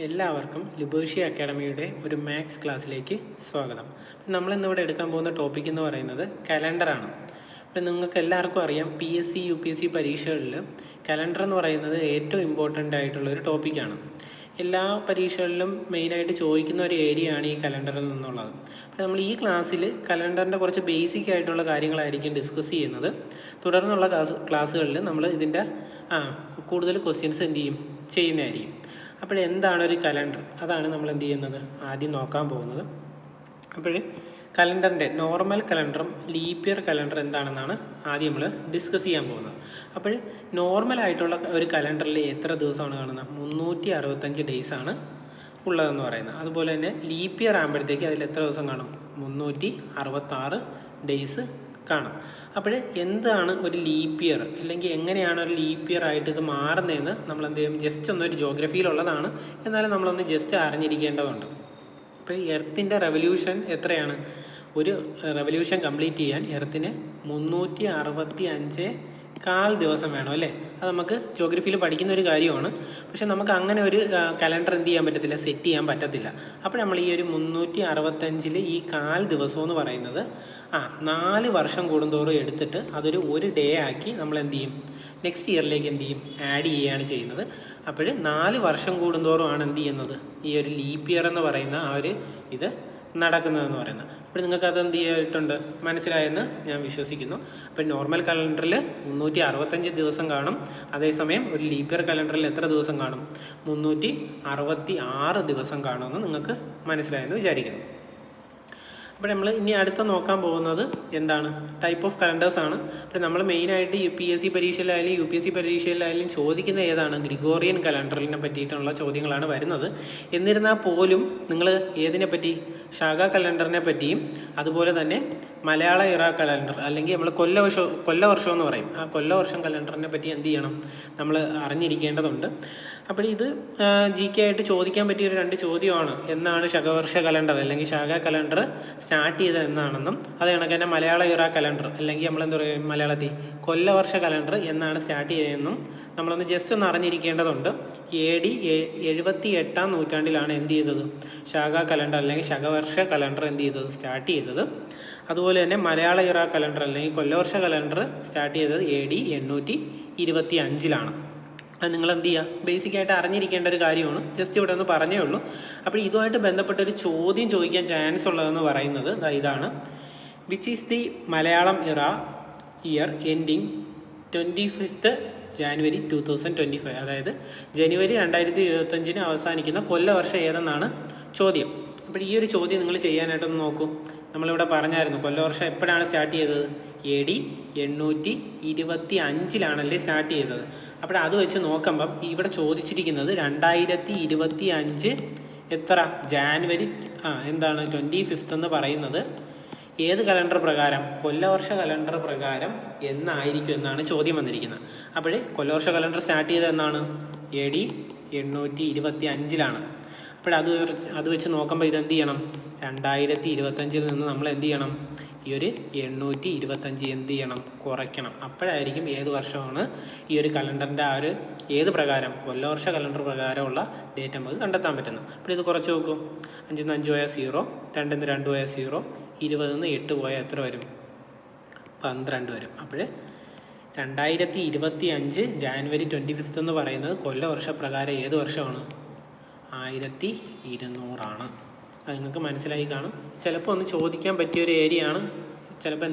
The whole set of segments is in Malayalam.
എല്ലാവർക്കും ലിബേർഷ്യ അക്കാഡമിയുടെ ഒരു മാത്സ് ക്ലാസ്സിലേക്ക് സ്വാഗതം. നമ്മളിന്നിവിടെ എടുക്കാൻ പോകുന്ന ടോപ്പിക് എന്ന് പറയുന്നത് കലണ്ടറാണ്. അപ്പം നിങ്ങൾക്ക് എല്ലാവർക്കും അറിയാം, PSC UPSC പരീക്ഷകളിൽ കലണ്ടർ എന്ന് പറയുന്നത് ഏറ്റവും ഇമ്പോർട്ടൻ്റ് ആയിട്ടുള്ളൊരു ടോപ്പിക്കാണ്. എല്ലാ പരീക്ഷകളിലും മെയിനായിട്ട് ചോദിക്കുന്ന ഒരു ഏരിയയാണ് ഈ കലണ്ടറിൽ നിന്നുള്ളത്. അപ്പോൾ നമ്മൾ ഈ ക്ലാസ്സിൽ കലണ്ടറിൻ്റെ കുറച്ച് ബേസിക് ആയിട്ടുള്ള കാര്യങ്ങളായിരിക്കും ഡിസ്കസ് ചെയ്യുന്നത്. തുടർന്നുള്ള ക്ലാസ്സുകളിൽ നമ്മൾ ഇതിൻ്റെ കൂടുതൽ ക്വസ്റ്റ്യൻസ് ചെയ്യുന്നതായിരിക്കും. അപ്പോൾ എന്താണ് ഒരു കലണ്ടർ? അതാണ് നമ്മൾ ആദ്യം നോക്കാൻ പോകുന്നത്. അപ്പോൾ കലണ്ടറിൻ്റെ നോർമൽ കലണ്ടറും ലീപ്പ് ഇയർ കലണ്ടർ എന്താണെന്നാണ് ആദ്യം നമ്മൾ ഡിസ്കസ് ചെയ്യാൻ പോകുന്നത്. അപ്പോൾ നോർമലായിട്ടുള്ള ഒരു കലണ്ടറിൽ എത്ര ദിവസമാണ് കാണുന്നത്? 365 ഡേയ്സാണ് ഉള്ളതെന്ന് പറയുന്നത്. അതുപോലെ തന്നെ ലീപ്പ് ഇയർ ആകുമ്പോഴത്തേക്ക് അതിൽ എത്ര ദിവസം കാണും? 366 ഡേയ്സ് കാണും. അപ്പോൾ എന്താണ് ഒരു ലീപ്പ് ഇയർ, അല്ലെങ്കിൽ എങ്ങനെയാണ് ഒരു ലീപ്പ് ഇയർ ആയിട്ട് ഇത് മാറുന്നതെന്ന് നമ്മൾ ജസ്റ്റ് ഒന്നൊരു ജോഗ്രഫിയിലുള്ളതാണ്, എന്നാലും നമ്മളൊന്ന് ജസ്റ്റ് അറിഞ്ഞിരിക്കേണ്ടതുണ്ട്. അപ്പോൾ എർത്തിൻ്റെ റെവല്യൂഷൻ എത്രയാണ്? ഒരു റെവല്യൂഷൻ കംപ്ലീറ്റ് ചെയ്യാൻ എർത്തിന് 365.25 ദിവസം വേണം അല്ലേ? അത് നമുക്ക് ജോഗ്രഫിയിൽ പഠിക്കുന്ന ഒരു കാര്യമാണ്. പക്ഷെ നമുക്ക് അങ്ങനെ ഒരു കലണ്ടർ ചെയ്യാൻ പറ്റത്തില്ല, സെറ്റ് ചെയ്യാൻ പറ്റത്തില്ല. അപ്പോൾ നമ്മൾ ഈ ഒരു 365 ഈ 1/4 ദിവസം എന്ന് പറയുന്നത് 4 വർഷം കൂടുന്തോറും എടുത്തിട്ട് അതൊരു ഡേ ആക്കി നമ്മൾ നെക്സ്റ്റ് ഇയറിലേക്ക് ആഡ് ചെയ്യുകയാണ് ചെയ്യുന്നത്. അപ്പോൾ 4 വർഷം കൂടുന്തോറുമാണ് ഈ ഒരു ലീപ്പ് ഇയർ എന്ന് പറയുന്ന ഇത് നടക്കുന്നതെന്ന് പറയുന്നത്. അപ്പോൾ നിങ്ങൾക്കത് ചെയ്തിട്ടുണ്ട്, മനസ്സിലായെന്ന് ഞാൻ വിശ്വസിക്കുന്നു. അപ്പോൾ നോർമൽ കലണ്ടറിൽ 365 ദിവസം കാണും. അതേസമയം ഒരു ലീപ്പ് ഇയർ കലണ്ടറിൽ എത്ര ദിവസം കാണും? 366 ദിവസം കാണുമെന്ന് നിങ്ങൾക്ക് മനസ്സിലായെന്ന് വിചാരിക്കുന്നു. അപ്പോൾ നമ്മൾ ഇനി അടുത്ത നോക്കാൻ പോകുന്നത് എന്താണ്? ടൈപ്പ് ഓഫ് കലണ്ടേഴ്സാണ്. അപ്പോൾ നമ്മൾ മെയിനായിട്ട് PSC പരീക്ഷയിലായാലും UPSC പരീക്ഷയിലായാലും ചോദിക്കുന്ന ഏതാണ്? ഗ്രിഗോറിയൻ കലണ്ടറിനെ പറ്റിയിട്ടുള്ള ചോദ്യങ്ങളാണ് വരുന്നത്. എന്നിരുന്നാൽ പോലും നിങ്ങൾ ഏതിനെപ്പറ്റി? ശാഖാ കലണ്ടറിനെ പറ്റിയും അതുപോലെ തന്നെ മലയാള ഇറ കലണ്ടർ, അല്ലെങ്കിൽ നമ്മൾ കൊല്ലവർഷം എന്ന് പറയും, ആ കൊല്ലവർഷം കലണ്ടറിനെ പറ്റി നമ്മൾ അറിഞ്ഞിരിക്കേണ്ടതുണ്ട്. അപ്പോൾ ഇത് GK ആയിട്ട് ചോദിക്കാൻ പറ്റിയൊരു 2 ചോദ്യമാണ്. എന്നാണ് ശകവർഷ കലണ്ടർ അല്ലെങ്കിൽ ശാഖാ കലണ്ടർ സ്റ്റാർട്ട് ചെയ്തത് എന്നാണെന്നും, അത് കണക്ക് തന്നെ മലയാള ഇറ കലണ്ടർ അല്ലെങ്കിൽ പറയും മലയാളത്തിൽ കൊല്ലവർഷ കലണ്ടർ എന്നാണ് സ്റ്റാർട്ട് ചെയ്തതെന്നും നമ്മളൊന്ന് ജസ്റ്റ് ഒന്ന് അറിഞ്ഞിരിക്കേണ്ടതുണ്ട്. AD 78-ാം നൂറ്റാണ്ടിലാണ് ശാഖാ കലണ്ടർ അല്ലെങ്കിൽ ശകവർഷ കലണ്ടർ സ്റ്റാർട്ട് ചെയ്തത്. അതുപോലെ തന്നെ മലയാള ഇറ കലണ്ടർ അല്ലെങ്കിൽ കൊല്ലവർഷ കലണ്ടർ സ്റ്റാർട്ട് ചെയ്തത് AD 825-ലാണ്. അത് നിങ്ങൾ ബേസിക്കായിട്ട് അറിഞ്ഞിരിക്കേണ്ട ഒരു കാര്യമാണ്. ജസ്റ്റ് ഇവിടെ ഒന്ന് പറഞ്ഞേ ഉള്ളൂ. അപ്പോൾ ഇതുമായിട്ട് ബന്ധപ്പെട്ടൊരു ചോദ്യം ചോദിക്കാൻ ചാൻസ് ഉള്ളതെന്ന് പറയുന്നത് ഇതാണ്: which is the Malayalam year ending 25th January 2025? അതായത് ജനുവരി 2025 അവസാനിക്കുന്ന കൊല്ലവർഷം ഏതെന്നാണ് ചോദ്യം. അപ്പോൾ ഈ ഒരു ചോദ്യം നിങ്ങൾ ചെയ്യാനായിട്ടൊന്ന് നോക്കൂ. നമ്മളിവിടെ പറഞ്ഞായിരുന്നു കൊല്ലവർഷം എപ്പോഴാണ് സ്റ്റാർട്ട് ചെയ്തത്? AD 825-ലാണല്ലേ സ്റ്റാർട്ട് ചെയ്തത്. അപ്പോൾ അത് വെച്ച് നോക്കുമ്പം ഇവിടെ ചോദിച്ചിരിക്കുന്നത് 2025 എത്ര? ജാനുവരി 25th എന്ന് പറയുന്നത് ഏത് കലണ്ടർ പ്രകാരം? കൊല്ലവർഷ കലണ്ടർ പ്രകാരം എന്നായിരിക്കും എന്നാണ് ചോദ്യം വന്നിരിക്കുന്നത്. അപ്പോൾ കൊല്ലവർഷ കലണ്ടർ സ്റ്റാർട്ട് ചെയ്തത് എന്നാണ്? AD 825-ലാണ്. അപ്പോൾ അത് വെച്ച് നോക്കുമ്പോൾ ഇത് 2025-ൽ നിന്ന് നമ്മൾ ഈ ഒരു 825 കുറയ്ക്കണം. അപ്പോഴായിരിക്കും ഏത് വർഷമാണ് ഈ ഒരു കലണ്ടറിൻ്റെ ഏത് പ്രകാരം കൊല്ലവർഷ കലണ്ടർ പ്രകാരമുള്ള ഡേറ്റ് നമുക്ക് കണ്ടെത്താൻ പറ്റുന്നത്. അപ്പോൾ ഇത് കുറച്ച് നോക്കൂ. 5 5 പോയാൽ 0, 2 2 പോയാൽ 0, 20 8 പോയാൽ എത്ര വരും? 12 വരും. അപ്പോൾ 2025 January 25th എന്ന് പറയുന്നത് കൊല്ലവർഷ പ്രകാരം ഏത് വർഷമാണ്? 1200 അത് നിങ്ങൾക്ക് മനസ്സിലായി കാണും. ചിലപ്പോൾ ഒന്ന് ചോദിക്കാൻ പറ്റിയൊരു ഏരിയയാണ്, ചിലപ്പോൾ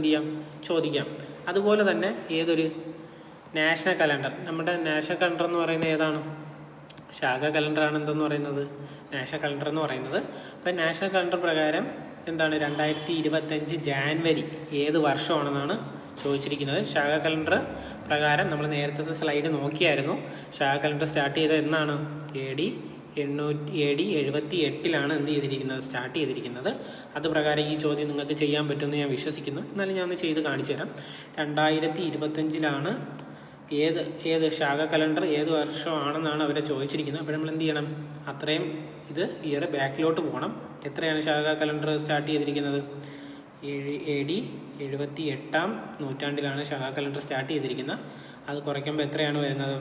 ചോദിക്കാം. അതുപോലെ തന്നെ ഏതൊരു നാഷണൽ കലണ്ടർ, നമ്മുടെ നാഷണൽ കലണ്ടർ എന്ന് പറയുന്നത് ഏതാണ്? ശാഖാ കലണ്ടറാണ് പറയുന്നത് നാഷണൽ കലണ്ടർ എന്ന് പറയുന്നത്. അപ്പോൾ നാഷണൽ കലണ്ടർ പ്രകാരം 2025 ജാനുവരി ഏത് വർഷമാണെന്നാണ് ചോദിച്ചിരിക്കുന്നത്. ശാഖാ കലണ്ടർ പ്രകാരം നമ്മൾ നേരത്തെ സ്ലൈഡ് നോക്കിയായിരുന്നു. ശാഖാ കലണ്ടർ സ്റ്റാർട്ട് ചെയ്തത് എന്നാണ്? AD 78-ലാണ് സ്റ്റാർട്ട് ചെയ്തിരിക്കുന്നത്. അത് പ്രകാരം ഈ ചോദ്യം നിങ്ങൾക്ക് ചെയ്യാൻ പറ്റുമെന്ന് ഞാൻ വിശ്വസിക്കുന്നു. എന്നാലും ഞാൻ ഒന്ന് ചെയ്ത് കാണിച്ചു തരാം. 2025-ലാണ് ഏത് ശാഖാ കലണ്ടർ ഏത് വർഷമാണെന്നാണ് അവരെ ചോദിച്ചിരിക്കുന്നത്. അപ്പോൾ നമ്മൾ അത്രയും ഇയർ ബാക്കിലോട്ട് പോകണം. എത്രയാണ് ശാഖാ കലണ്ടർ സ്റ്റാർട്ട് ചെയ്തിരിക്കുന്നത്? AD 78-ാം നൂറ്റാണ്ടിലാണ് ശാഖാ കലണ്ടർ സ്റ്റാർട്ട് ചെയ്തിരിക്കുന്നത്. അത് കുറയ്ക്കുമ്പോൾ എത്രയാണ് വരുന്നത്?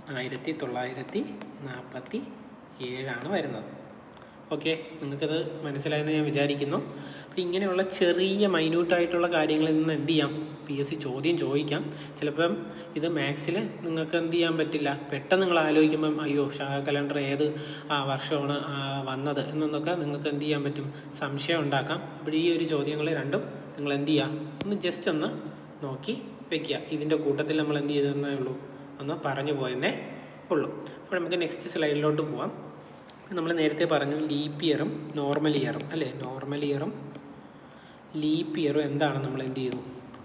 1947 7 വരുന്നത്. ഓക്കെ, നിങ്ങൾക്കത് മനസ്സിലായെന്ന് ഞാൻ വിചാരിക്കുന്നു. അപ്പോൾ ഇങ്ങനെയുള്ള ചെറിയ മൈന്യൂട്ടായിട്ടുള്ള കാര്യങ്ങളിൽ നിന്ന് എന്ത് ചെയ്യാം, PSC ചോദ്യം ചോദിക്കാം. ചിലപ്പം ഇത് മാത്സിൽ നിങ്ങൾക്ക് എന്ത് ചെയ്യാൻ പറ്റില്ല, പെട്ടെന്ന് നിങ്ങൾ ആലോചിക്കുമ്പം അയ്യോ കലണ്ടർ ഏത് വർഷമാണ് വന്നത് എന്നൊക്കെ നിങ്ങൾക്ക് എന്ത് ചെയ്യാൻ പറ്റും, സംശയം ഉണ്ടാക്കാം. അപ്പോൾ ഈ ഒരു ചോദ്യങ്ങൾ രണ്ടും നിങ്ങൾ എന്ത് ചെയ്യുക, ഒന്ന് ജസ്റ്റ് ഒന്ന് നോക്കി വെക്കുക. ഇതിൻ്റെ കൂട്ടത്തിൽ നമ്മൾ എന്ത് ചെയ്തെന്നേ ഉള്ളൂ, ഒന്ന് പറഞ്ഞു പോയെന്നേ ഉള്ളൂ. അപ്പോൾ നമുക്ക് നെക്സ്റ്റ് സ്ലൈഡിലോട്ട് പോവാം. നമ്മൾ നേരത്തെ പറഞ്ഞു ലീപ്പ് ഇയറും നോർമൽ ഇയറും അല്ലേ, നോർമൽ ഇയറും ലീപ്പ് ഇയറും എന്താണ് നമ്മൾ എന്ത് ചെയ്തു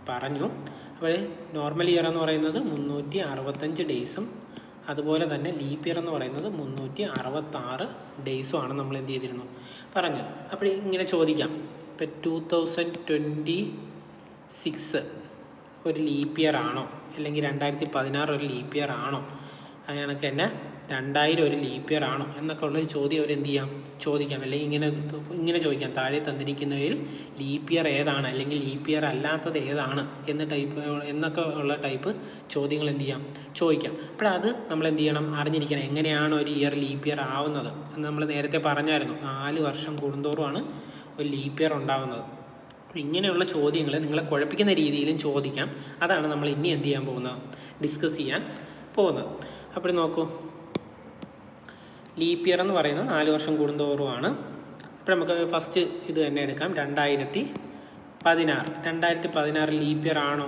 പറഞ്ഞു. അപ്പോൾ നോർമൽ ഇയർ എന്ന് പറയുന്നത് 365 ഡേയ്സും അതുപോലെ തന്നെ ലീപ്പ് ഇയർ എന്ന് പറയുന്നത് 366 ഡേയ്സും ആണ് നമ്മൾ എന്ത് ചെയ്തിരുന്നു പറഞ്ഞത്. അപ്പോൾ ഇങ്ങനെ ചോദിക്കാം, ഇപ്പോൾ 2026 ഒരു ലീപ്പ് ഇയർ ആണോ, അല്ലെങ്കിൽ 2016 ഒരു ലീപ്പ് ഇയർ ആണോ, അത് കണക്ക് തന്നെ 2000 ഒരു ലീപ്പ് ഇയർ ആണോ എന്നൊക്കെ ഉള്ളൊരു ചോദ്യം അവരെന്ത് ചെയ്യാം, ചോദിക്കാം. അല്ലെങ്കിൽ ഇങ്ങനെ ചോദിക്കാം, താഴെ തന്നിരിക്കുന്നതിൽ ലീപ്പ് ഇയർ ഏതാണ്, അല്ലെങ്കിൽ ലീപ്പ് ഇയർ അല്ലാത്തത് ഏതാണ് എന്നൊക്കെ ഉള്ള ടൈപ്പ് ചോദ്യങ്ങൾ എന്ത് ചെയ്യാം, ചോദിക്കാം. അപ്പോഴത് നമ്മൾ എന്ത് ചെയ്യണം, അറിഞ്ഞിരിക്കണം. എങ്ങനെയാണ് ഒരു ഇയർ ലീപ്പ് ഇയർ ആവുന്നത് എന്ന് നമ്മൾ നേരത്തെ പറഞ്ഞായിരുന്നു. 4 വർഷം കൂടുന്തോറുമാണ് ഒരു ലീപ്പ് ഇയർ ഉണ്ടാവുന്നത്. ഇങ്ങനെയുള്ള ചോദ്യങ്ങൾ നിങ്ങളെ കുഴപ്പിക്കുന്ന രീതിയിലും ചോദിക്കാം. അതാണ് നമ്മൾ ഇനി എന്ത് ചെയ്യാൻ പോകുന്നത്, ഡിസ്കസ് ചെയ്യാൻ പോകുന്നത്. അപ്പോൾ നോക്കൂ, ലീപ്പ് ഇയർ എന്ന് പറയുന്നത് 4 വർഷം കൂടുന്തോറുമാണ്. അപ്പോൾ നമുക്ക് ഫസ്റ്റ് ഇത് തന്നെ എടുക്കാം, 2016. 2016 ലീപ്പ് ഇയർ ആണോ,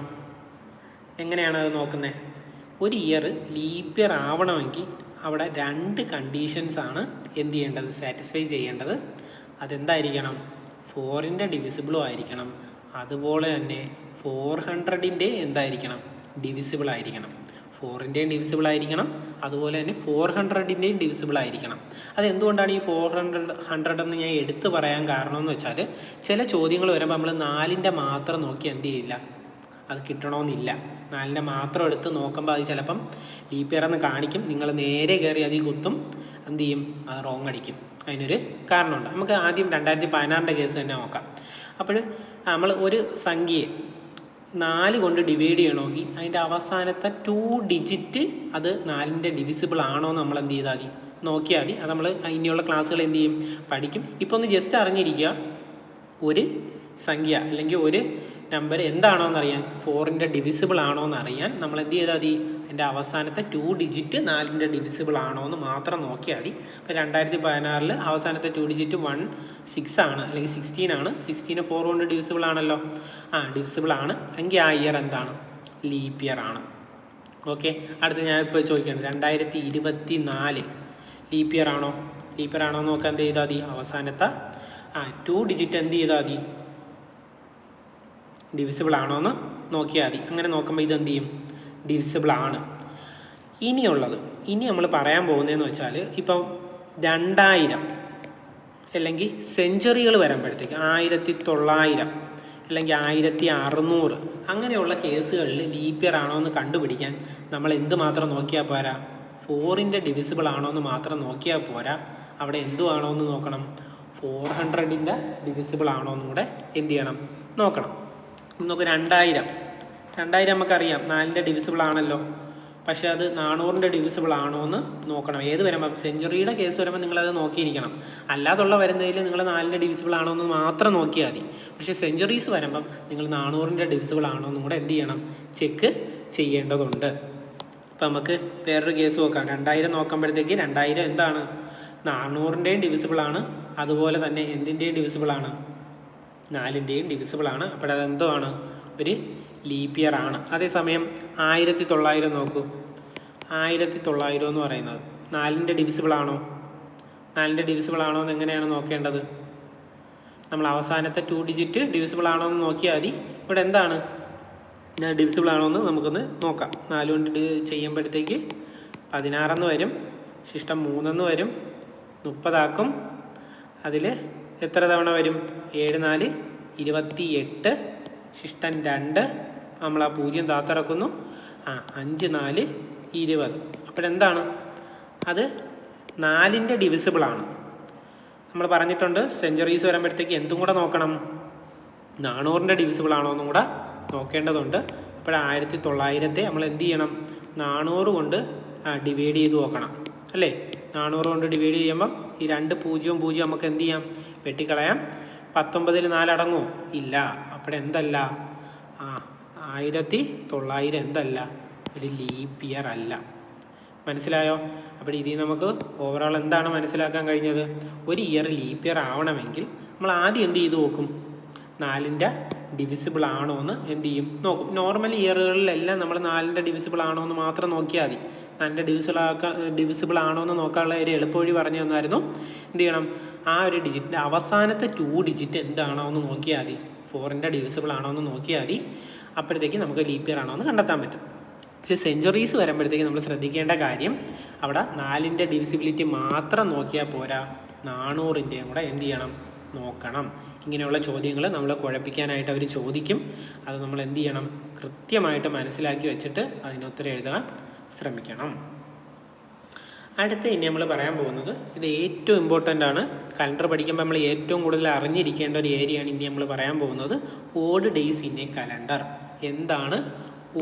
എങ്ങനെയാണ് അത് നോക്കുന്നത്? ഒരു ഇയർ ലീപ്പ് ഇയർ ആവണമെങ്കിൽ അവിടെ 2 കണ്ടീഷൻസാണ് എന്ത് ചെയ്യേണ്ടത്, സാറ്റിസ്ഫൈ ചെയ്യേണ്ടത്. അതെന്തായിരിക്കണം, 4ൻ്റെ ഡിവിസിബിളും ആയിരിക്കണം, അതുപോലെ തന്നെ 400ൻ്റെ എന്തായിരിക്കണം, ഡിവിസിബിൾ ആയിരിക്കണം. 4ൻ്റെയും ഡിവിസിബിൾ ആയിരിക്കണം, അതുപോലെ തന്നെ 400ൻ്റെയും ഡിവിസിബിൾ ആയിരിക്കണം. അതെന്തുകൊണ്ടാണ് ഈ 400 എന്ന് ഞാൻ എടുത്ത് പറയാൻ കാരണം എന്ന് വെച്ചാൽ, ചില ചോദ്യങ്ങൾ വരുമ്പോൾ നമ്മൾ 4ൻ്റെ മാത്രം നോക്കി എന്ത് ചെയ്യില്ല, അത് കിട്ടണമെന്നില്ല. 4ൻ്റെ മാത്രം എടുത്ത് നോക്കുമ്പോൾ അത് ചിലപ്പം ലീപ്പ് ഇയർ എന്ന് കാണിക്കും, നിങ്ങൾ നേരെ കയറി അതിൽ കുത്തും, എന്ത് ചെയ്യും, അത് റോങ് അടിക്കും. അതിനൊരു കാരണമുണ്ട്. നമുക്ക് ആദ്യം 2016ൻ്റെ കേസ് തന്നെ നോക്കാം. അപ്പോൾ നമ്മൾ ഒരു സംഖ്യയെ 4 കൊണ്ട് ഡിവൈഡ് ചെയ്യണമെങ്കിൽ അതിൻ്റെ അവസാനത്തെ 2 ഡിജിറ്റ് അത് 4ൻ്റെ ഡിവിസിബിൾ ആണോ എന്ന് നമ്മൾ എന്ത് ചെയ്താൽ മതി, നോക്കിയാൽ മതി. അത് നമ്മൾ ഇനിയുള്ള ക്ലാസ്സുകൾ എന്ത് ചെയ്യും, പഠിക്കും. ഇപ്പോൾ ഒന്ന് ജസ്റ്റ് അറിഞ്ഞിരിക്കുക, ഒരു സംഖ്യ അല്ലെങ്കിൽ ഒരു നമ്പർ എന്താണോ എന്നറിയാൻ, 4ൻ്റെ ഡിവിസിബിൾ ആണോ എന്നറിയാൻ നമ്മൾ എന്ത് ചെയ്താൽ മതി, അതിൻ്റെ അവസാനത്തെ 2 ഡിജിറ്റ് 4ൻ്റെ ഡിവിസിബിൾ ആണോ എന്ന് മാത്രം നോക്കിയാൽ മതി. ഇപ്പോൾ 2016 അവസാനത്തെ 2 ഡിജിറ്റ് 16 ആണ്, അല്ലെങ്കിൽ 16 ആണ്. 16 4 കൊണ്ട് ഡിവിസിബിൾ ആണല്ലോ, ഡിവിസിബിൾ ആണ് എങ്കിൽ ആ ഇയർ എന്താണ്, ലീപ്പ് ഇയർ ആണ്. ഓക്കെ, അടുത്ത് ഞാൻ ഇപ്പോൾ ചോദിക്കുകയാണ്, 2024 ലീപ്പ് ഇയർ ആണോ, ലീപ്പ് ഇയർ ആണോ എന്ന് നോക്കാൻ എന്ത് ചെയ്താൽ മതി, അവസാനത്തെ 2 ഡിജിറ്റ് എന്ത് ചെയ്താൽ മതി, ഡിവിസിബിൾ ആണോ എന്ന് നോക്കിയാൽ മതി. അങ്ങനെ നോക്കുമ്പോൾ ഇതെന്ത് ചെയ്യും, ഡിവിസിബിൾ ആണ്. ഇനി നമ്മൾ പറയാൻ പോകുന്നതെന്ന് വെച്ചാൽ, ഇപ്പം 2000 അല്ലെങ്കിൽ സെഞ്ചുറികൾ വരുമ്പോഴത്തേക്ക് 1900 അല്ലെങ്കിൽ 1600 അങ്ങനെയുള്ള കേസുകളിൽ ലീപ്പ് ഇയർ ആണോ എന്ന് കണ്ടുപിടിക്കാൻ നമ്മൾ എന്ത് മാത്രം നോക്കിയാൽ പോരാ, 4ൻ്റെ ഡിവിസിബിൾ ആണോ എന്ന് മാത്രം നോക്കിയാൽ പോരാ, അവിടെ എന്തുവാണോ എന്ന് നോക്കണം, 400ൻ്റെ ഡിവിസിബിൾ ആണോ എന്നും കൂടെ എന്ത് ചെയ്യണം, നോക്കണം. നമുക്ക് 2000 നമുക്കറിയാം 4ൻ്റെ ഡിവിസിബിൾ ആണല്ലോ, പക്ഷേ അത് 400ൻ്റെ ഡിവിസിബിൾ ആണോ എന്ന് നോക്കണം. ഏത് വരുമ്പം സെഞ്ചുറിയുടെ കേസ് വരുമ്പോൾ നിങ്ങളത് നോക്കിയിരിക്കണം. അല്ലാതുള്ള വരുന്നതിൽ നിങ്ങൾ 4ൻ്റെ ഡിവിസിബിൾ ആണോ എന്ന് മാത്രം നോക്കിയാൽ മതി. പക്ഷേ സെഞ്ചുറീസ് വരുമ്പം നിങ്ങൾ 400ൻ്റെ ഡിവിസിബിൾ ആണോ എന്നും കൂടെ എന്ത് ചെയ്യണം, ചെക്ക് ചെയ്യേണ്ടതുണ്ട്. അപ്പോൾ നമുക്ക് വേറൊരു കേസ് നോക്കാം. 2000 നോക്കുമ്പോഴത്തേക്ക് 2000 എന്താണ്, 400ൻ്റെയും ഡിവിസിബിളാണ്, അതുപോലെ തന്നെ എന്തിൻ്റെയും ഡിവിസിബിളാണ്, 4ൻ്റെയും ഡിവിസിബിളാണ്. അപ്പോൾ അതെന്തുമാണ്, ഒരു ലീപ്പ് ഇയർ ആണ്. അതേസമയം 1900 നോക്കൂ, 1900 എന്ന് പറയുന്നത് 4ൻ്റെ ഡിവിസിബിൾ ആണോ, 4ൻ്റെ ഡിവിസിബിൾ ആണോ എന്ന് എങ്ങനെയാണ് നോക്കേണ്ടത്, നമ്മൾ അവസാനത്തെ 2 ഡിജിറ്റ് ഡിവിസിബിൾ ആണോ എന്ന് നോക്കിയാൽ മതി. ഇവിടെ എന്താണ് ഡിവിസിബിൾ ആണോ എന്ന് നമുക്കൊന്ന് നോക്കാം. 4 കൊണ്ട് ചെയ്യുമ്പോഴത്തേക്ക് 16 എന്ന് വരും, ശിഷ്ടം 3 എന്ന് വരും, 30 ആക്കും. അതിൽ എത്ര തവണ വരും, 7 4 28, ശിഷ്ടം 2, നമ്മൾ ആ 0 താത്തിറക്കുന്നു, 5 4 20. അപ്പോഴെന്താണ്, അത് 4ൻ്റെ ഡിവിസിബിളാണ്. നമ്മൾ പറഞ്ഞിട്ടുണ്ട് സെഞ്ചുറീസ് വരുമ്പോഴത്തേക്ക് എന്തും കൂടെ നോക്കണം, 400ൻ്റെ ഡിവിസിബിൾ ആണോ എന്നും കൂടെ നോക്കേണ്ടതുണ്ട്. അപ്പോൾ 1900 നമ്മൾ എന്ത് ചെയ്യണം, 400 കൊണ്ട് ഡിവൈഡ് ചെയ്ത് നോക്കണം അല്ലേ. 400 കൊണ്ട് ഡിവൈഡ് ചെയ്യുമ്പം ഈ 2 0 0 നമുക്ക് എന്ത് ചെയ്യാം, വെട്ടിക്കളയാം. 19ൽ 4 അടങ്ങുമോ? ഇല്ല. അപ്പോൾ എന്തല്ല, 1900 എന്തല്ല, ഒരു ലീപ്പ് ഇയർ അല്ല. മനസ്സിലായോ? അപ്പോൾ ഇതിൽ നമുക്ക് ഓവറോൾ എന്താണ് മനസ്സിലാക്കാൻ കഴിഞ്ഞത്? ഒരു ഇയർ ലീപ്പ് ഇയർ ആവണമെങ്കിൽ നമ്മൾ ആദ്യം എന്ത് ചെയ്ത് നോക്കും, 4ൻ്റെ ഡിവിസിബിൾ ആണോ എന്ന് എന്ത് ചെയ്യും, നോക്കും. നോർമൽ ഇയറുകളിലെല്ലാം നമ്മൾ 4ൻ്റെ ഡിവിസിബിൾ ആണോ എന്ന് മാത്രം നോക്കിയാൽ മതി. 4ൻ്റെ ഡിവിസിബിൾ ആണോ എന്ന് നോക്കാനുള്ള ഒരു എളുപ്പവഴി പറഞ്ഞു തന്നായിരുന്നു. എന്ത് ചെയ്യണം, ആ ഒരു ഡിജിറ്റിൻ്റെ അവസാനത്തെ 2 ഡിജിറ്റ് എന്താണോ എന്ന് നോക്കിയാൽ മതി. 4ൻ്റെ ഡിവിസിബിൾ ആണോ എന്ന് നോക്കിയാൽ മതി. അപ്പോഴത്തേക്ക് നമുക്ക് ലീപ്പ് ഇയർ ആണോ എന്ന് കണ്ടെത്താൻ പറ്റും. പക്ഷേ സെഞ്ചുറീസ് വരുമ്പോഴത്തേക്ക് നമ്മൾ ശ്രദ്ധിക്കേണ്ട കാര്യം, അവിടെ 4ൻ്റെ ഡിവിസിബിലിറ്റി മാത്രം നോക്കിയാൽ പോരാ, 400ൻ്റെയും കൂടെ എന്ത് ചെയ്യണം, നോക്കണം. ഇങ്ങനെയുള്ള ചോദ്യങ്ങൾ നമ്മൾ കുഴപ്പിക്കാനായിട്ട് അവർ ചോദിക്കും. അത് നമ്മൾ എന്ത് ചെയ്യണം, കൃത്യമായിട്ട് മനസ്സിലാക്കി വെച്ചിട്ട് അതിന് ഉത്തരം എഴുതാൻ ശ്രമിക്കണം. അടുത്ത ഇനി നമ്മൾ പറയാൻ പോകുന്നത്, ഇത് ഏറ്റവും ഇമ്പോർട്ടൻ്റ് ആണ്. കലണ്ടർ പഠിക്കുമ്പോൾ നമ്മൾ ഏറ്റവും കൂടുതൽ അറിഞ്ഞിരിക്കേണ്ട ഒരു ഏരിയയാണ് ഇനി നമ്മൾ പറയാൻ പോകുന്നത്. Odd days in a calendar. എന്താണ്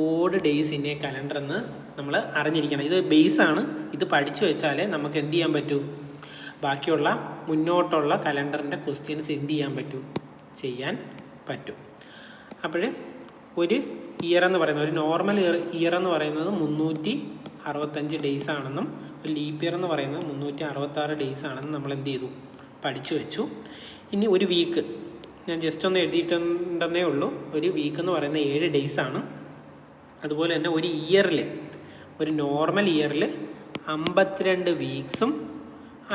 odd days in a calendar എന്ന് നമ്മൾ അറിഞ്ഞിരിക്കണം. ഇത് ബേസാണ്. ഇത് പഠിച്ചു വെച്ചാലേ നമുക്ക് എന്ത് ചെയ്യാൻ പറ്റൂ, ബാക്കിയുള്ള മുന്നോട്ടുള്ള കലണ്ടറിൻ്റെ ക്വസ്റ്റ്യൻസ് എന്ത് ചെയ്യാൻ പറ്റും. അപ്പോൾ ഒരു ഇയർ എന്ന് പറയുന്നത്, ഒരു നോർമൽ ഇയർ എന്ന് പറയുന്നത് 365 ഡേയ്സ് ആണെന്നും ഒരു ലീപ്പ് ഇയർ എന്ന് പറയുന്നത് 366 ഡേയ്സ് ആണെന്നും നമ്മൾ എന്ത് ചെയ്തു, പഠിച്ചു വെച്ചു. ഇനി ഒരു വീക്ക് ഞാൻ ജസ്റ്റ് ഒന്ന് എഴുതിയിട്ടുണ്ടെന്നേ ഉള്ളൂ. ഒരു വീക്ക് എന്ന് പറയുന്നത് 7 ഡേയ്സ് ആണ്. അതുപോലെ തന്നെ ഒരു ഇയറിൽ, ഒരു നോർമൽ ഇയറിൽ 52 വീക്സും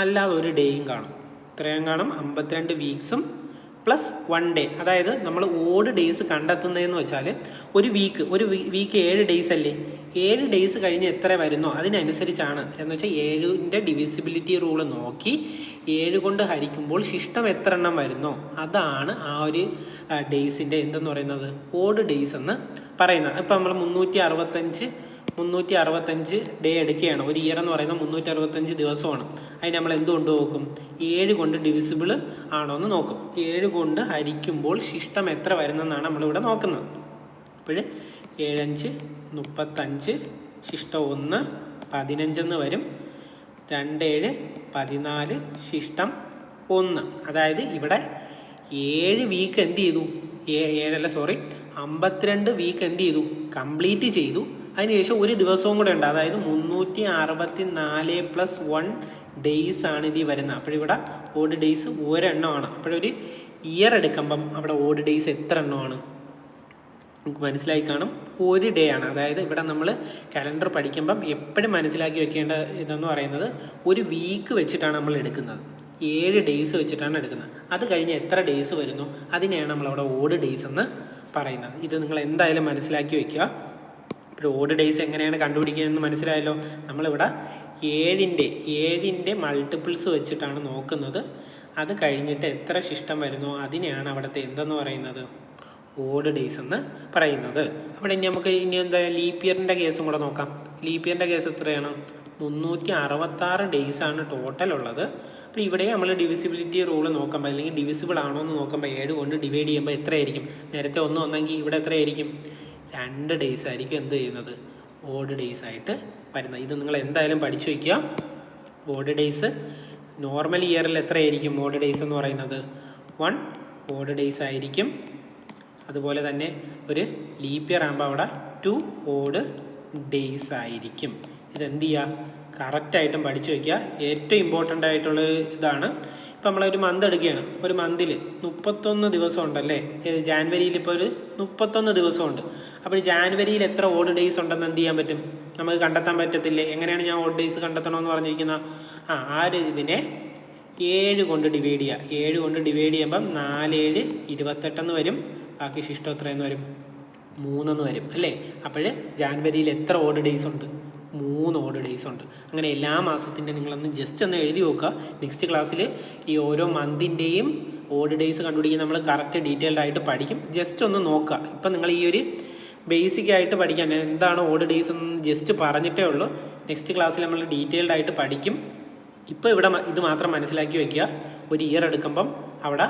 അല്ലാതെ ഒരു ഡേയും കാണും. ഇത്രയും കാണും, 52 വീക്സും പ്ലസ് 1 ഡേ. അതായത് നമ്മൾ ഓഡ് ഡേയ്സ് കണ്ടെത്തുന്നതെന്ന് വെച്ചാൽ, ഒരു വീക്ക് 7 ഡേയ്സ് അല്ലേ, 7 ഡേയ്സ് കഴിഞ്ഞ് എത്ര വരുന്നോ അതിനനുസരിച്ചാണ്. എന്ന് വെച്ചാൽ 7ൻ്റെ ഡിവിസിബിലിറ്റി റൂള് നോക്കി 7 കൊണ്ട് ഹരിക്കുമ്പോൾ ശിഷ്ടം എത്ര എണ്ണം വരുന്നോ അതാണ് ആ ഒരു ഡേയ്സിൻ്റെ എന്തെന്ന് പറയുന്നത്, ഓഡ് ഡേയ്സ് എന്ന് പറയുന്നത്. ഇപ്പം നമ്മൾ 365 ഡേ എടുക്കുകയാണ്. ഒരു ഇയർ എന്ന് പറയുന്നത് 365 ദിവസമാണ്. അതിന് നമ്മൾ എന്തുകൊണ്ട് നോക്കും, 7 കൊണ്ട് ഡിവിസിബിൾ ആണോ എന്ന് നോക്കും. 7 കൊണ്ട് ഹരിക്കുമ്പോൾ ശിഷ്ടം എത്ര വരുന്നെന്നാണ് നമ്മളിവിടെ നോക്കുന്നത്. അപ്പോൾ 7 5 35, ശിഷ്ടം 1 15 വരും. 2 7 14, ശിഷ്ടം 1. അതായത് ഇവിടെ 7 വീക്ക് എന്ത് ചെയ്തു, 52 വീക്ക് എന്ത് ചെയ്തു, കംപ്ലീറ്റ് ചെയ്തു. അതിനുശേഷം ഒരു ദിവസവും കൂടെ ഉണ്ട്. അതായത് 364 + 1 ഡേയ്സ് ആണ് ഇതിൽ വരുന്നത്. അപ്പോഴിവിടെ ഓഡ് ഡേയ്സ് ഒരെണ്ണമാണ്. അപ്പോഴൊരു ഇയർ എടുക്കുമ്പം അവിടെ ഓഡ് ഡേയ്സ് എത്ര എണ്ണമാണ് നമുക്ക് മനസ്സിലായി കാണും, 1 ഡേ ആണ്. അതായത് ഇവിടെ നമ്മൾ കലണ്ടർ പഠിക്കുമ്പം എപ്പോഴും മനസ്സിലാക്കി വെക്കേണ്ട ഇതെന്ന് പറയുന്നത്, ഒരു വീക്ക് വെച്ചിട്ടാണ് നമ്മൾ എടുക്കുന്നത്. 7 ഡേയ്സ് വെച്ചിട്ടാണ് എടുക്കുന്നത്. അത് കഴിഞ്ഞ് എത്ര ഡേയ്സ് വരുന്നു അതിനെയാണ് നമ്മളവിടെ ഓഡ് ഡേയ്സ് എന്ന് പറയുന്നത്. ഇത് നിങ്ങൾ എന്തായാലും മനസ്സിലാക്കി വയ്ക്കുക. ഇപ്പോൾ ഓഡ് ഡേയ്സ് എങ്ങനെയാണ് കണ്ടുപിടിക്കുന്നതെന്ന് മനസ്സിലായല്ലോ. നമ്മളിവിടെ 7ൻ്റെ മൾട്ടിപ്പിൾസ് വെച്ചിട്ടാണ് നോക്കുന്നത്. അത് കഴിഞ്ഞിട്ട് എത്ര ശിഷ്ടം വരുന്നോ അതിനെയാണ് അവിടുത്തെ എന്തെന്ന് പറയുന്നത്, ഓഡ് ഡേയ്സ് എന്ന് പറയുന്നത്. അവിടെ ഇനി നമുക്ക് എന്താ ലീപ്പ് ഇയറിൻ്റെ കേസും കൂടെ നോക്കാം. ലീപ്പ് ഇയറിൻ്റെ കേസ് എത്രയാണ്, 366 ഡേയ്സ് ആണ് ടോട്ടൽ ഉള്ളത്. അപ്പോൾ ഇവിടെ നമ്മൾ ഡിവിസിബിലിറ്റി റൂള് നോക്കുമ്പോൾ, അല്ലെങ്കിൽ ഡിവിസിബിൾ ആണോ എന്ന് നോക്കുമ്പോൾ 7 കൊണ്ട് ഡിവൈഡ് ചെയ്യുമ്പോൾ എത്രയായിരിക്കും, നേരത്തെ 1 വന്നെങ്കിൽ ഇവിടെ എത്രയായിരിക്കും, 2 ഡേയ്സ് ആയിരിക്കും എന്ത് ചെയ്യുന്നത്, ഓഡ് ഡേയ്സ് ആയിട്ട് വരുന്നത്. ഇത് നിങ്ങൾ എന്തായാലും പഠിച്ചു വയ്ക്കുക. ഓഡ് ഡേയ്സ് നോർമൽ ഇയറിൽ എത്രയായിരിക്കും ഓഡ് ഡേയ്സ് എന്ന് പറയുന്നത്, 1 ഓഡ് ഡേയ്സ് ആയിരിക്കും. അതുപോലെ തന്നെ ഒരു ലീപ്പ് ഇയർ ആകുമ്പോൾ അവിടെ 2 ഓഡ് ഡേയ്സ് ആയിരിക്കും. ഇതെന്ത് ചെയ്യുക, കറക്റ്റായിട്ടും പഠിച്ചു വയ്ക്കുക. ഏറ്റവും ഇമ്പോർട്ടൻ്റ് ആയിട്ടുള്ള ഇതാണ്. ഇപ്പം നമ്മളൊരു മന്ത് എടുക്കുകയാണ്. ഒരു മന്തിൽ 31 ദിവസം ഉണ്ടല്ലേ, ജാനുവരിയിൽ ഇപ്പോൾ ഒരു 31 ദിവസമുണ്ട്. അപ്പോൾ ജാനുവരിയിൽ എത്ര ഓഡ് ഡേയ്സ് ഉണ്ടെന്ന് എന്ത് ചെയ്യാൻ പറ്റും, നമുക്ക് കണ്ടെത്താൻ പറ്റത്തില്ലേ. എങ്ങനെയാണ് ഞാൻ ഓഡ് ഡേയ്സ് കണ്ടെത്തണമെന്ന് പറഞ്ഞിരിക്കുന്നത്, ആ ഒരു ഇതിനെ 7 കൊണ്ട് ഡിവൈഡ് ചെയ്യുക. 7 കൊണ്ട് ഡിവൈഡ് ചെയ്യുമ്പം 4 7 28 വരും. ബാക്കി ശിഷ്ടം എത്രയെന്ന് വരും, 3 വരും അല്ലേ. അപ്പോൾ ജാനുവരിയിൽ എത്ര ഓഡ് ഡേയ്സ് ഉണ്ട്, 3 ഓഡ് ഡേയ്സ് ഉണ്ട്. അങ്ങനെ എല്ലാ മാസത്തിൻ്റെ നിങ്ങളൊന്ന് ജസ്റ്റ് ഒന്ന് എഴുതി നോക്കുക. നെക്സ്റ്റ് ക്ലാസ്സിൽ ഈ ഓരോ മന്തിൻ്റെയും ഓഡ് ഡേയ്സ് കണ്ടുപിടിക്കാൻ നമ്മൾ കറക്റ്റ് ഡീറ്റെയിൽഡ് ആയിട്ട് പഠിക്കും. ജസ്റ്റ് ഒന്ന് നോക്കുക. ഇപ്പം നിങ്ങൾ ഈ ഒരു ബേസിക് ആയിട്ട് പഠിക്കാൻ എന്താണ് ഓഡ് ഡേയ്സ് എന്ന് ജസ്റ്റ് പറഞ്ഞിട്ടേ ഉള്ളൂ. നെക്സ്റ്റ് ക്ലാസ്സിൽ നമ്മൾ ഡീറ്റെയിൽഡ് ആയിട്ട് പഠിക്കും. ഇപ്പോൾ ഇവിടെ ഇത് മാത്രം മനസ്സിലാക്കി വയ്ക്കുക. ഒരു ഇയർ എടുക്കുമ്പം അവിടെ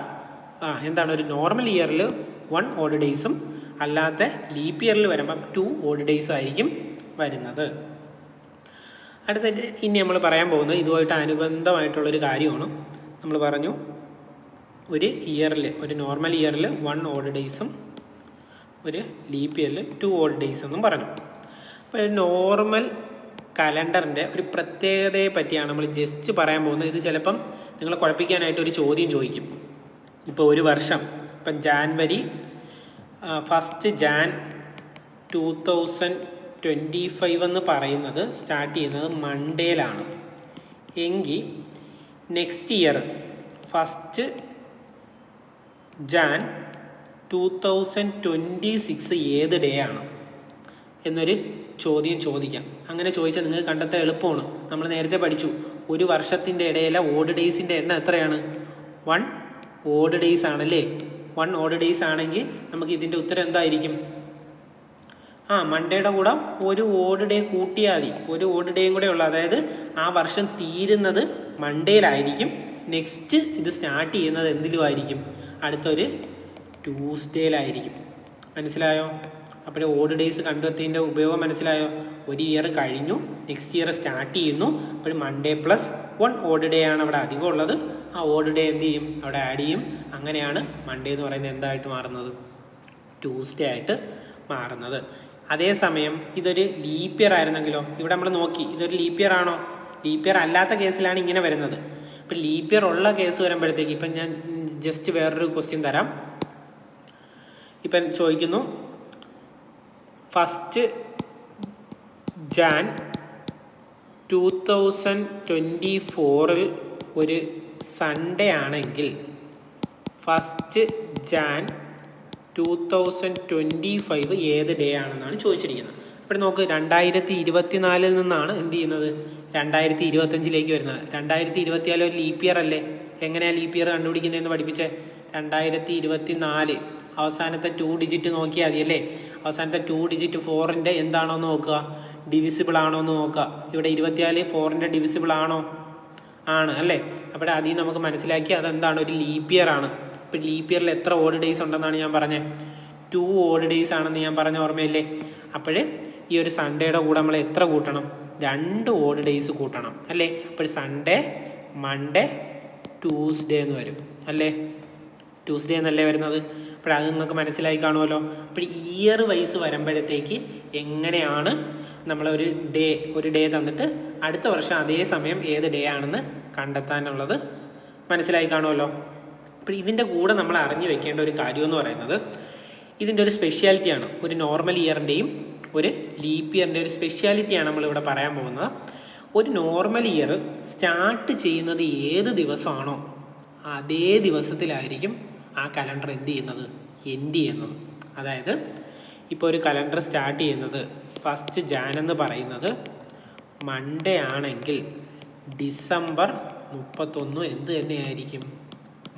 എന്താണ്, ഒരു നോർമൽ ഇയറിൽ 1 ഓഡ് ഡേയ്സും അല്ലാത്ത ലീപ്പ് ഇയറിൽ വരുമ്പം 2 ഓഡ് ഡേയ്സ് ആയിരിക്കും വരുന്നത്. അടുത്തായിട്ട് ഇനി നമ്മൾ പറയാൻ പോകുന്നത് ഇതുമായിട്ട് അനുബന്ധമായിട്ടുള്ളൊരു കാര്യമാണ്. നമ്മൾ പറഞ്ഞു ഒരു ഇയറിൽ, ഒരു നോർമൽ ഇയറിൽ 1 ഓഡ് ഡേയ്സും ഒരു ലീപ്പ് ഇയറിൽ 2 ഓഡ് ഡേയ്സ് എന്നും പറഞ്ഞു. അപ്പോൾ നോർമൽ കലണ്ടറിൻ്റെ ഒരു പ്രത്യേകതയെ പറ്റിയാണ് നമ്മൾ ജസ്റ്റ് പറയാൻ പോകുന്നത്. ഇത് ചിലപ്പം നിങ്ങളെ കുഴപ്പിക്കാനായിട്ട് ഒരു ചോദ്യം ചോദിക്കും. ഇപ്പോൾ ഒരു വർഷം, ഇപ്പം ജാനുവരി 1 ജാൻ 2025 എന്ന് പറയുന്നത് സ്റ്റാർട്ട് ചെയ്യുന്നത് മൺഡേയിലാണ് എങ്കിൽ നെക്സ്റ്റ് ഇയർ 1 ജാൻ 2026 ഏത് ഡേ ആണ് എന്നൊരു ചോദ്യം ചോദിക്കാം. അങ്ങനെ ചോദിച്ചാൽ നിങ്ങൾക്ക് കണ്ടെത്താൻ എളുപ്പമാണ്. നമ്മൾ നേരത്തെ പഠിച്ചു, ഒരു വർഷത്തിൻ്റെ ഇടയിലെ ഓഡ് ഡേയ്സിൻ്റെ എണ്ണം എത്രയാണ്? 1 ഓഡ് ഡേയ്സ് ആണല്ലേ. 1 ഓഡ് ഡേയ്സ് ആണെങ്കിൽ നമുക്ക് ഇതിൻ്റെ ഉത്തരം എന്തായിരിക്കും? മൺഡേയുടെ കൂടെ ഒരു ഓഡ് ഡേ കൂട്ടിയാൽ മതി. ഒരു ഓഡ് ഡേയും കൂടെ ഉള്ളു. അതായത് ആ വർഷം തീരുന്നത് മൺഡേയിലായിരിക്കും. നെക്സ്റ്റ് ഇത് സ്റ്റാർട്ട് ചെയ്യുന്നത് എന്തിലുമായിരിക്കും? അടുത്തൊരു ട്യൂസ്ഡേയിലായിരിക്കും. മനസ്സിലായോ? അപ്പോൾ ഓഡ് ഡേയ്സ് കണ്ടെത്തിയതിൻ്റെ ഉപയോഗം മനസ്സിലായോ? ഒരു ഇയർ കഴിഞ്ഞു, നെക്സ്റ്റ് ഇയർ സ്റ്റാർട്ട് ചെയ്യുന്നു. അപ്പോൾ മൺഡേ പ്ലസ് 1 ഓഡ് ഡേ ആണ് അവിടെ അധികം ഉള്ളത്. ആ ഓഡ് ഡേ എന്ത് ചെയ്യും? അവിടെ ആഡ് ചെയ്യും. അങ്ങനെയാണ് മൺഡേ എന്ന് പറയുന്നത് എന്തായിട്ട് മാറുന്നത്? ട്യൂസ്ഡേ ആയിട്ട് മാറുന്നത്. അതേസമയം ഇതൊരു ലീപ്പ് ഇയർ ആയിരുന്നെങ്കിലോ? ഇവിടെ നമ്മൾ നോക്കി, ഇതൊരു ലീപ്പ് ഇയർ ആണോ? ലീപ്പ് ഇയർ അല്ലാത്ത കേസിലാണ് ഇങ്ങനെ വരുന്നത്. ഇപ്പം ലീപ്പ് ഇയർ ഉള്ള കേസ് വരുമ്പോഴത്തേക്ക് ഇപ്പം ഞാൻ ജസ്റ്റ് വേറൊരു ക്വസ്റ്റ്യൻ തരാം. ഇപ്പം ചോദിക്കുന്നു 1 ജാൻ 2024 ഒരു സൺഡേ ആണെങ്കിൽ 1 ജാൻ 2025 ഏത് ഡേ ആണെന്നാണ് ചോദിച്ചിരിക്കുന്നത്. ഇവിടെ നോക്ക്, 2024 നിന്നാണ് എന്ത് ചെയ്യുന്നത്? 2025 വരുന്നത്. 2024 ഒരു ലീപ്പ് ഇയർ അല്ലേ? എങ്ങനെയാണ് ലീപ്പ് ഇയർ കണ്ടുപിടിക്കുന്നതെന്ന് പഠിപ്പിച്ചേ. 2024 അവസാനത്തെ 2 ഡിജിറ്റ് നോക്കിയാൽ മതി അല്ലേ? അവസാനത്തെ 2 ഡിജിറ്റ് 4ൻ്റെ എന്താണോ എന്ന് നോക്കുക, ഡിവിസിബിൾ ആണോ എന്ന് നോക്കുക. ഇവിടെ 24 4ൻ്റെ ഡിവിസിബിൾ ആണോ? ആണ് അല്ലേ? അപ്പോൾ അതിൽ നമുക്ക് മനസ്സിലാക്കി അതെന്താണ്? ഒരു ലീപ്പ് ഇയർ ആണ്. ഇപ്പോൾ ലീപ്പ് ഇയറിൽ എത്ര ഓഡ് ഡേയ്സ് ഉണ്ടെന്നാണ് ഞാൻ പറഞ്ഞത്? 2 ഓഡ് ഡേയ്സ് ആണെന്ന് ഞാൻ പറഞ്ഞ ഓർമ്മയില്ലേ? അപ്പോൾ ഈ ഒരു സൺഡേയുടെ കൂടെ നമ്മൾ എത്ര കൂട്ടണം? 2 ഓഡ് ഡേയ്സ് കൂട്ടണം അല്ലേ? അപ്പോൾ സൺഡേ, മൺഡേ, ട്യൂസ്ഡേ എന്ന് വരും അല്ലേ? ട്യൂസ്ഡേ എന്നല്ലേ വരുന്നത്? അപ്പോൾ അത് നിങ്ങൾക്ക് മനസ്സിലായി കാണുമല്ലോ. അപ്പോൾ ഇയർ വൈസ് വരുമ്പോഴത്തേക്ക് എങ്ങനെയാണ് നമ്മളൊരു ഡേ തന്നിട്ട് അടുത്ത വർഷം അതേ സമയം ഏത് ഡേ ആണെന്ന് കണ്ടെത്താനുള്ളത് മനസ്സിലായി കാണുമല്ലോ. അപ്പോൾ ഇതിൻ്റെ കൂടെ നമ്മൾ അറിഞ്ഞു വെക്കേണ്ട ഒരു കാര്യമെന്ന് പറയുന്നത് ഇതിൻ്റെ ഒരു സ്പെഷ്യാലിറ്റിയാണ്. ഒരു നോർമൽ ഇയറിൻ്റെയും ഒരു ലീപ്പ് ഇയറിൻ്റെ ഒരു സ്പെഷ്യാലിറ്റിയാണ് നമ്മളിവിടെ പറയാൻ പോകുന്നത്. ഒരു നോർമൽ ഇയർ സ്റ്റാർട്ട് ചെയ്യുന്നത് ഏത് ദിവസമാണോ അതേ ദിവസത്തിലായിരിക്കും ആ കലണ്ടർ എന്ത് ചെയ്യുന്നത്? എൻഡ് ചെയ്യുന്നത്. അതായത് ഇപ്പോൾ ഒരു കലണ്ടർ സ്റ്റാർട്ട് ചെയ്യുന്നത് 1 ജാൻ എന്ന് പറയുന്നത് മൺഡേ ആണെങ്കിൽ ഡിസംബർ 31 എന്ത് തന്നെയായിരിക്കും?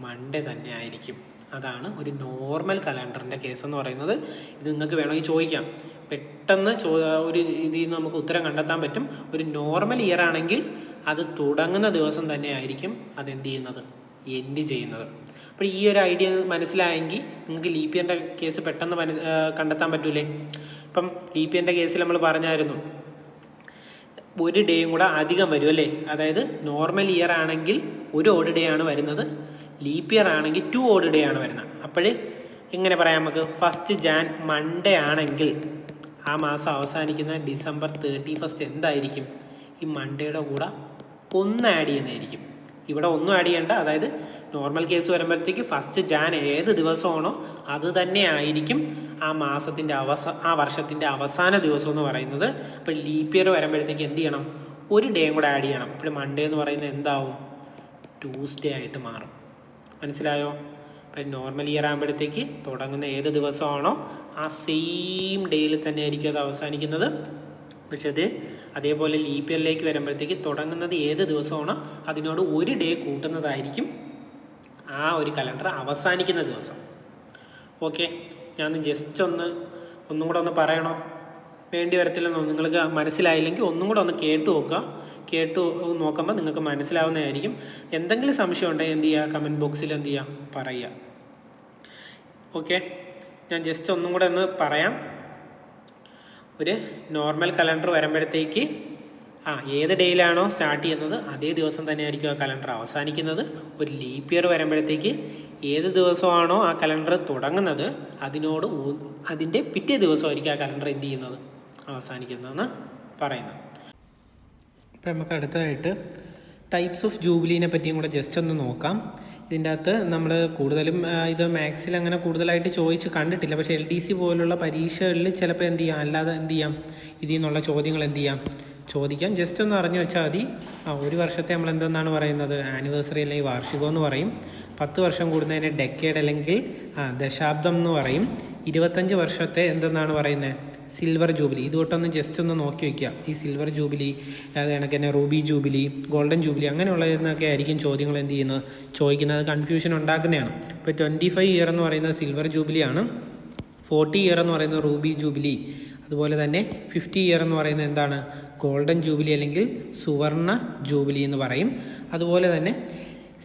മൺഡേ തന്നെ ആയിരിക്കും. അതാണ് ഒരു നോർമൽ കലണ്ടറിൻ്റെ കേസ് എന്ന് പറയുന്നത്. ഇത് നിങ്ങൾക്ക് വേണമെങ്കിൽ ചോദിക്കാം. പെട്ടെന്ന് ഒരു ഇതിൽ നിന്ന് നമുക്ക് ഉത്തരം കണ്ടെത്താൻ പറ്റും. ഒരു നോർമൽ ഇയർ ആണെങ്കിൽ അത് തുടങ്ങുന്ന ദിവസം തന്നെ ആയിരിക്കും അതെന്ത് ചെയ്യുന്നത്? എൻഡ് ചെയ്യുന്നത്. അപ്പോൾ ഈ ഒരു ഐഡിയ മനസ്സിലായെങ്കിൽ നിങ്ങൾക്ക് ലീപ്പ് ഇയറിൻ്റെ കേസ് പെട്ടെന്ന് കണ്ടെത്താൻ പറ്റൂലേ? ഇപ്പം ലീപ്പ് ഇയറിൻ്റെ കേസിൽ നമ്മൾ പറഞ്ഞായിരുന്നു ഒരു ഡേയും കൂടെ അധികം വരും അല്ലേ? അതായത് നോർമൽ ഇയർ ആണെങ്കിൽ 1 ഓഡ് ഡേ ആണ് വരുന്നത്, ലീപ്പ് ഇയർ ആണെങ്കിൽ 2 ഓഡ് ഡേ ആണ് വരുന്നത്. അപ്പോൾ എങ്ങനെ പറയാം നമുക്ക്? 1 ജാൻ മൺഡേ ആണെങ്കിൽ ആ മാസം അവസാനിക്കുന്ന ഡിസംബർ 31 എന്തായിരിക്കും? ഈ മൺഡേയുടെ കൂടെ 1 ആഡ് ചെയ്യുന്നതായിരിക്കും. ഇവിടെ ഒന്നും ആഡ് ചെയ്യേണ്ട. അതായത് നോർമൽ കേസ് വരുമ്പോഴത്തേക്ക് 1 ജാൻ ഏത് ദിവസമാണോ അത് തന്നെ ആയിരിക്കും ആ മാസത്തിൻ്റെ ആ വർഷത്തിൻ്റെ അവസാന ദിവസം എന്ന് പറയുന്നത്. അപ്പോൾ ലീപ്പ് ഇയർ വരുമ്പോഴത്തേക്ക് എന്ത് ചെയ്യണം? ഒരു ഡേയും കൂടെ ആഡ് ചെയ്യണം. അപ്പോൾ മൺഡേ എന്ന് പറയുന്നത് എന്താവും? ട്യൂസ്ഡേ ആയിട്ട് മാറും. മനസ്സിലായോ? അപ്പം നോർമൽ ഇയർ ആകുമ്പോഴത്തേക്ക് തുടങ്ങുന്ന ഏത് ദിവസമാണോ ആ സെയിം ഡേയിൽ തന്നെ ആയിരിക്കും അത് അവസാനിക്കുന്നത്. പക്ഷെ അതേപോലെ ലീപ്പ് ഇയറിലേക്ക് വരുമ്പോഴത്തേക്ക് തുടങ്ങുന്നത് ഏത് ദിവസമാണോ അതിനോട് ഒരു ഡേ കൂട്ടുന്നതായിരിക്കും ആ ഒരു കലണ്ടർ അവസാനിക്കുന്ന ദിവസം. ഓക്കെ, ഞാൻ ജസ്റ്റ് ഒന്നും കൂടെ ഒന്ന് പറയണോ? വേണ്ടി വരത്തില്ലെന്നോ? നിങ്ങൾക്ക് മനസ്സിലായില്ലെങ്കിൽ ഒന്നും കൂടെ ഒന്ന് കേട്ടു നോക്കുമ്പോൾ നിങ്ങൾക്ക് മനസ്സിലാവുന്നതായിരിക്കും. എന്തെങ്കിലും സംശയം ഉണ്ടെങ്കിൽ എന്ത് ചെയ്യുക? കമൻറ്റ് ബോക്സിൽ എന്ത് ചെയ്യുക? പറയുക. ഓക്കെ, ഞാൻ ജസ്റ്റ് ഒന്നും കൂടെ ഒന്ന് പറയാം. ഒരു നോർമൽ കലണ്ടർ വരുമ്പോഴത്തേക്ക് ഏത് ഡേയിലാണോ സ്റ്റാർട്ട് ചെയ്യുന്നത് അതേ ദിവസം തന്നെ ആയിരിക്കും ആ കലണ്ടർ അവസാനിക്കുന്നത്. ഒരു ലീപ്പ് ഇയർ വരുമ്പോഴത്തേക്ക് ഏത് ദിവസമാണോ ആ കലണ്ടർ തുടങ്ങുന്നത് അതിൻ്റെ പിറ്റേ ദിവസമായിരിക്കും ആ കലണ്ടർ എന്ത് ചെയ്യുന്നത് അവസാനിക്കുന്നതെന്ന് പറയുന്നത്. ഇപ്പോൾ നമുക്ക് അടുത്തതായിട്ട് ടൈപ്സ് ഓഫ് ജൂബിലീനെ പറ്റിയും കൂടെ ജസ്റ്റ് ഒന്ന് നോക്കാം. ഇതിൻ്റെ അകത്ത് നമ്മൾ കൂടുതലും ഇത് മാത്സിൽ അങ്ങനെ കൂടുതലായിട്ട് ചോദിച്ച് കണ്ടിട്ടില്ല. പക്ഷേ LDC പോലുള്ള പരീക്ഷകളിൽ ചിലപ്പോൾ എന്ത് ചെയ്യാം, അല്ലാതെ എന്ത് ചെയ്യാം, ഇതിൽ നിന്നുള്ള ചോദ്യങ്ങൾ എന്ത് ചെയ്യാം, ചോദിക്കാം. ജസ്റ്റ് ഒന്ന് അറിഞ്ഞു വെച്ചാൽ മതി. ഒരു വർഷത്തെ നമ്മൾ എന്തെന്നാണ് പറയുന്നത്, ആനിവേഴ്സറി അല്ലെങ്കിൽ വാർഷികം എന്ന് പറയും. 10 വർഷം കൂടുന്നതിന് ഡെക്കേഡ് അല്ലെങ്കിൽ ദശാബ്ദം എന്ന് പറയും. 25 വർഷത്തെ എന്തെന്നാണ് പറയുന്നത്, സിൽവർ ജൂബിലി. ഇതുകൊണ്ടൊന്ന് ജസ്റ്റ് ഒന്ന് നോക്കി വയ്ക്കുക. ഈ സിൽവർ ജൂബിലി, അത് കണക്ക് തന്നെ റൂബി ജൂബിലി, ഗോൾഡൻ ജൂബിലി, അങ്ങനെയുള്ളതെന്നൊക്കെ ആയിരിക്കും ചോദ്യങ്ങൾ എന്ത് ചെയ്യുന്നത് ചോദിക്കുന്നത്. കൺഫ്യൂഷൻ ഉണ്ടാക്കുന്നതാണ്. ഇപ്പോൾ 25 ഇയർ എന്ന് പറയുന്നത് സിൽവർ ജൂബിലിയാണ്. 40 ഇയർ എന്ന് പറയുന്നത് റൂബി ജൂബിലി. അതുപോലെ തന്നെ 50 ഇയർ എന്ന് പറയുന്നത് എന്താണ്, ഗോൾഡൻ ജൂബിലി അല്ലെങ്കിൽ സുവർണ ജൂബിലി എന്ന് പറയും. അതുപോലെ തന്നെ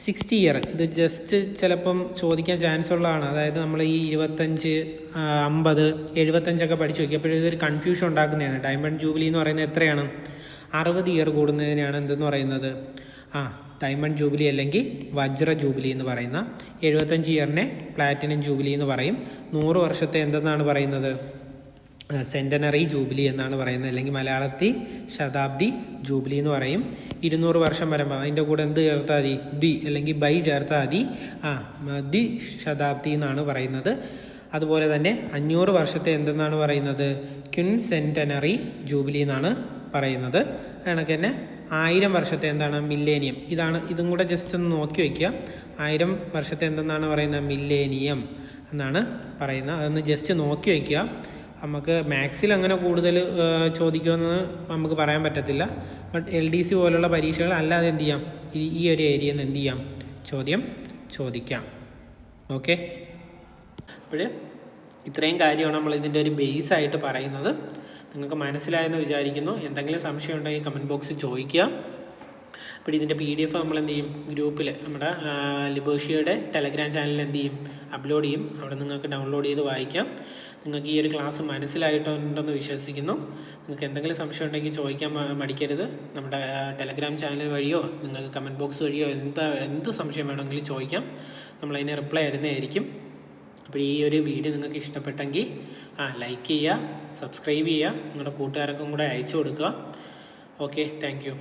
60 ഇയർ, ഇത് ജസ്റ്റ് ചിലപ്പം ചോദിക്കാൻ ചാൻസ് ഉള്ളതാണ്. അതായത് നമ്മൾ ഈ 25, 50, 75 പഠിച്ചു നോക്കി. അപ്പോൾ ഇതൊരു കൺഫ്യൂഷൻ ഉണ്ടാക്കുന്നതാണ്. ഡയമണ്ട് ജൂബിലി എന്ന് പറയുന്നത് എത്രയാണ്, 60 ഇയർ കൂടുന്നതിനാണ് എന്തെന്ന് പറയുന്നത് ഡയമണ്ട് ജൂബിലി അല്ലെങ്കിൽ വജ്ര ജൂബിലി എന്ന് പറയുന്ന. 75 ഇയറിനെ പ്ലാറ്റിനം ജൂബിലി എന്ന് പറയും. 100 വർഷത്തെ എന്തെന്നാണ് പറയുന്നത്, സെൻറ്റനറി ജൂബിലി എന്നാണ് പറയുന്നത്, അല്ലെങ്കിൽ മലയാളത്തിൽ ശതാബ്ദി ജൂബിലി എന്ന് പറയും. 200 വർഷം വരുമ്പോൾ അതിൻ്റെ കൂടെ എന്ത് ചേർത്താൽ മതി, അല്ലെങ്കിൽ ബൈ ചേർത്താൽ മതി, ശതാബ്ദി എന്നാണ് പറയുന്നത്. അതുപോലെ തന്നെ 500 വർഷത്തെ എന്തെന്നാണ് പറയുന്നത്, ക്വിൻസെൻറ്റനറി ജൂബിലി എന്നാണ് പറയുന്നത്. കണക്ക് തന്നെ 1000 വർഷത്തെ എന്താണ്, മില്ലേനിയം. ഇതും കൂടെ ജസ്റ്റ് ഒന്ന് നോക്കി വയ്ക്കുക. 1000 വർഷത്തെ എന്തെന്നാണ് പറയുന്നത്, മില്ലേനിയം എന്നാണ് പറയുന്നത്. അതൊന്ന് ജസ്റ്റ് നോക്കി വയ്ക്കുക. നമുക്ക് മാത്സിൽ അങ്ങനെ കൂടുതൽ ചോദിക്കുമെന്ന് നമുക്ക് പറയാൻ പറ്റത്തില്ല. ബട്ട് LDC പോലുള്ള പരീക്ഷകൾ അല്ലാതെ എന്ത് ചെയ്യാം, ഈ ഒരു ഏരിയയിൽ നിന്ന് എന്ത് ചെയ്യാം, ചോദിക്കാം. ഓക്കെ, അപ്പോൾ ഇത്രയും കാര്യമാണ് നമ്മൾ ഇതിൻ്റെ ഒരു ബേസായിട്ട് പറയുന്നത്. നിങ്ങൾക്ക് മനസ്സിലായെന്ന് വിചാരിക്കുന്നു. എന്തെങ്കിലും സംശയം ഉണ്ടെങ്കിൽ കമൻറ്റ് ബോക്സിൽ ചോദിക്കുക. അപ്പോൾ ഇതിൻ്റെ PDF നമ്മൾ എന്ത് ചെയ്യും, ഗ്രൂപ്പിൽ നമ്മുടെ ലിബേർഷ്യയുടെ ടെലഗ്രാം ചാനലിൽ എന്ത് ചെയ്യും, അപ്ലോഡ് ചെയ്യും. അവിടെ നിങ്ങൾക്ക് ഡൗൺലോഡ് ചെയ്ത് വായിക്കാം. നിങ്ങൾക്ക് ഈ ഒരു ക്ലാസ് മനസ്സിലായിട്ടുണ്ടെന്ന് വിശ്വസിക്കുന്നു. നിങ്ങൾക്ക് എന്തെങ്കിലും സംശയം ഉണ്ടെങ്കിൽ ചോദിക്കാൻ മടിക്കരുത്. നമ്മുടെ ടെലഗ്രാം ചാനൽ വഴിയോ നിങ്ങൾക്ക് കമൻറ്റ് ബോക്സ് വഴിയോ എന്ത് സംശയം വേണമെങ്കിലും ചോദിക്കാം. നമ്മളതിന് റിപ്ലൈ തരുന്നതായിരിക്കും. അപ്പോൾ ഈ ഒരു വീഡിയോ നിങ്ങൾക്ക് ഇഷ്ടപ്പെട്ടെങ്കിൽ ലൈക്ക് ചെയ്യുക, സബ്സ്ക്രൈബ് ചെയ്യുക, നിങ്ങളുടെ കൂട്ടുകാർക്കും കൂടെ അയച്ചു കൊടുക്കുക. Okay, thank you.